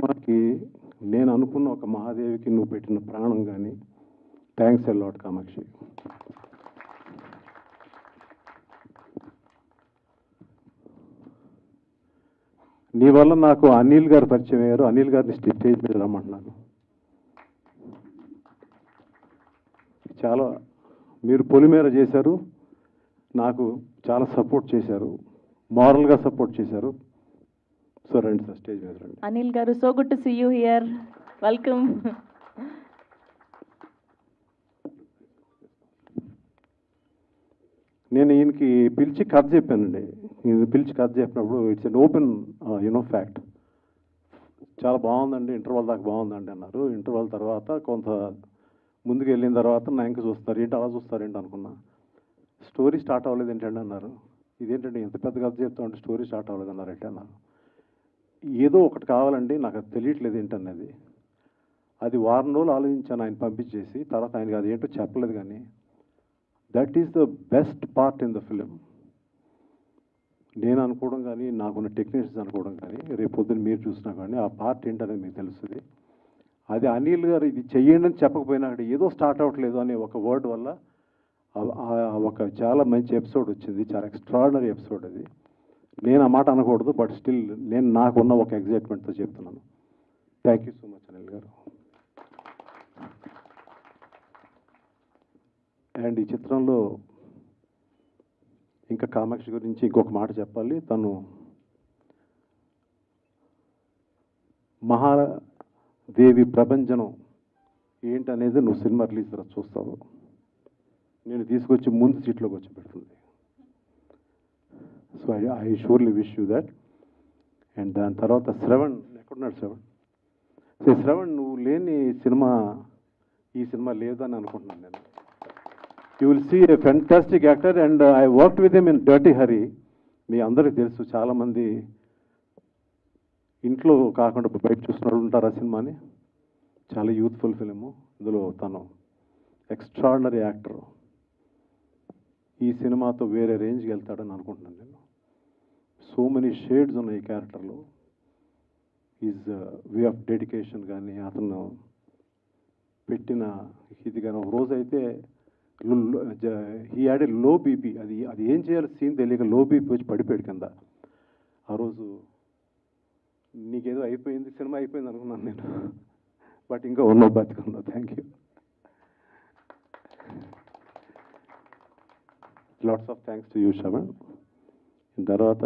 సినిమాకి నేను అనుకున్న ఒక మహాదేవికి నువ్వు పెట్టిన ప్రాణం కానీ థ్యాంక్స్ ఎ లాట్ కామాక్షి. నీ వల్ల నాకు అనిల్ గారు పరిచయం అయ్యారు. అనిల్ గారిని స్టేజ్ మీద రమ్మంటున్నాను. చాలా మీరు పొలిమేర చేశారు, నాకు చాలా సపోర్ట్ చేశారు, మారల్గా సపోర్ట్ చేశారు. సో రండి సార్, స్టేజ్ మీద రండి. అనిల్ గారు, so good to see you here. Welcome. నేను ఈయనకి పిలిచి కథ చెప్పానండి. ఈయన పిలిచి కథ చెప్పినప్పుడు ఇట్స్ అన్ ఓపెన్ ఫ్యాక్ట్. చాలా బాగుందండి, ఇంటర్వల్ దాకా బాగుందండి అన్నారు. ఇంటర్వల్ తర్వాత కొంత ముందుకు వెళ్ళిన తర్వాత నా ఇంకా చూస్తారు ఏంటి, అలా చూస్తారు ఏంటి అనుకున్నా. స్టోరీ స్టార్ట్ అవ్వలేదు ఏంటండి అన్నారు. ఇదేంటండి ఎంత పెద్ద కథ చెప్తా ఉంటే స్టోరీ స్టార్ట్ అవ్వలేదు అన్నారు అంటే అన్నారు. ఏదో ఒకటి కావాలండి, నాకు అది తెలియట్లేదు ఏంటన్నది. అది వారం రోజులు ఆలోచించాను ఆయన పంపించేసి. తర్వాత ఆయనకి అది ఏంటో చెప్పలేదు. కానీ that is the best part in the film. నేను అనుకోవడం కానీ, నాకున్న టెక్నీషియన్స్ అనుకోవడం కానీ, రేపు పొద్దున్న మీరు చూసినా కానీ ఆ పార్ట్ ఏంటనేది మీకు తెలుస్తుంది. అది అనిల్ గారు ఇది చెయ్యండి అని చెప్పకపోయినా అక్కడ ఏదో స్టార్ట్ అవ్వట్లేదు అనే ఒక వర్డ్ వల్ల ఒక చాలా మంచి ఎపిసోడ్ వచ్చింది. చాలా ఎక్స్ట్రాడినరీ ఎపిసోడ్ అది. నేను ఆ మాట అనకూడదు, బట్ స్టిల్ నేను నాకున్న ఒక ఎగ్జైట్మెంట్తో చెప్తున్నాను. Thank you so much Anil గారు. అండ్ ఈ చిత్రంలో ఇంకా కామాక్షి గురించి ఇంకొక మాట చెప్పాలి. తను మహాదేవి ప్రభంజనం ఏంటనేది నువ్వు సినిమా రిలీజ్ తర్వాత చూస్తావు. నేను తీసుకొచ్చి ముందు సీట్లోకి వచ్చి పెడుతుంది. So I surely wish you that. And దాని తర్వాత శ్రవణ్ ఎక్కడున్నాడు? శ్రవణ్ నువ్వు లేని సినిమా ఈ సినిమా లేదని అనుకుంటున్నాను నేను. You will see a fantastic actor. And I worked with him in Dirty Hari. మీ అందరికీ తెలుసు, చాలామంది ఇంట్లో కాకుండా బయట చూస్తున్నట్టు ఉంటారు ఆ సినిమాని. చాలా యూత్ఫుల్ ఫిలిము. ఇందులో తను ఎక్స్ట్రాడినరీ యాక్టర్. ఈ సినిమాతో వేరే రేంజ్కి వెళ్తాడని అనుకుంటున్నాను నేను. సో మెనీ షేడ్స్ ఉన్నాయి ఈ క్యారెక్టర్లో. ఈజ్ వే ఆఫ్ డెడికేషన్ కానీ, అతను పెట్టిన ఇది కానీ. ఒక రోజు అయితే he had a low BP. అది ఏం చేయాలి సీన్ తెలియక లో బీపీ వచ్చి పడిపోయాడు కింద. ఆ రోజు నీకేదో అయిపోయింది, సినిమా అయిపోయింది అనుకున్నాను నేను. బట్ ఇంకా ఉన్న బతికుందా. Thank you. Lots of thanks to you Shravan. తర్వాత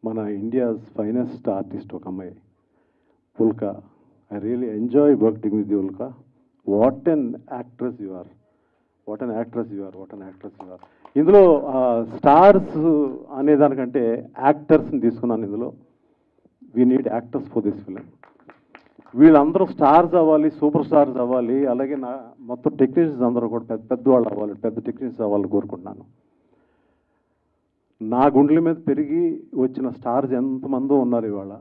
మన ఇండియాస్ ఫైనెస్ట్ ఆర్టిస్ట్ ఒక అమ్మాయి Ulka. I really enjoy working with Ulka. What an actress you are, what an actress you are, what an actress you are. ఇందులో stars అనేదానికంటే యాక్టర్స్ని తీసుకున్నాను. ఇందులో we need actors for this film. వీళ్ళందరూ స్టార్స్ అవ్వాలి, super stars అవ్వాలి. అలాగే మొత్తం టెక్నీషియన్స్ అందరూ కూడా పెద్ద పెద్దవాళ్ళు అవ్వాలి, పెద్ద టెక్నీషియన్స్ అవ్వాలని కోరుకుంటున్నాను. నా గుండెల మీద పెరిగి వచ్చిన స్టార్స్ ఎంతమందో ఉన్నారు ఇవాళ.